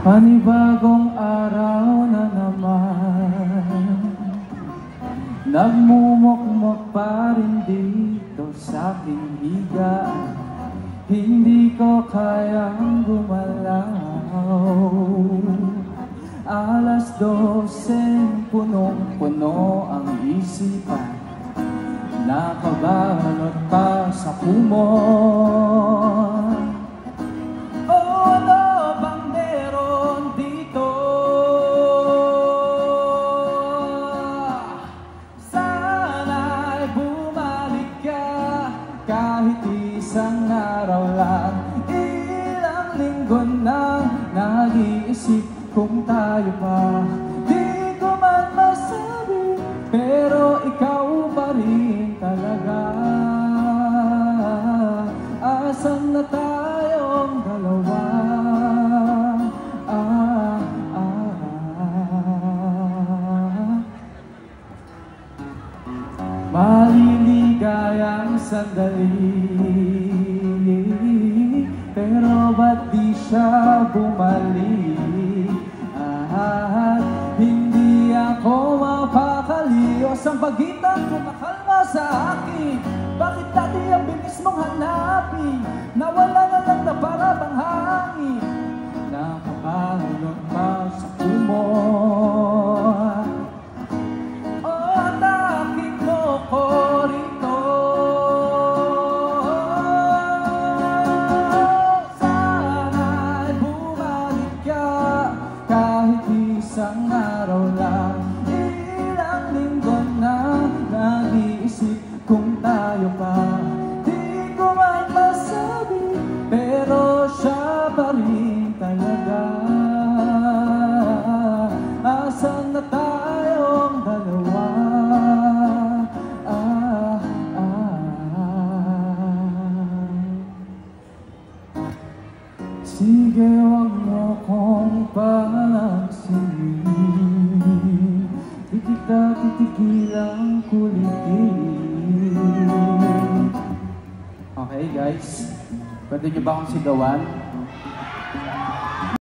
Panibagong araw na naman, nagmumukmok pa rin dito sa aking higa. Hindi ko kayang gumalaw. Alas 12, punong-puno ang isipan, nakabalot pa sa kumot. Kahit isang araw lang, ilang linggo nang nag-iisip kung tayo pa. Di ko man masabi, pero ikaw pa rin talaga. Asan na tayong dalawa? Maliligayang sandali, pero ba't di siya bumalik? Hindi ako mapakali, o sang pagitan kumakalma sa akin. Bakit dati ang bilis mong hanapin? Nawala na lang na para bang hangin, nakabalot pa sa kumot. Isang araw lang, ilang linggo na nag-iisip kung tayo pa. Di ko man masabi, pero siya pa rin talaga. Asan na tayong dalawa? Sige, wag mo kong pansinin, di kita titigilang kulitin. Okay guys, pwede nyo ba akong sigawan?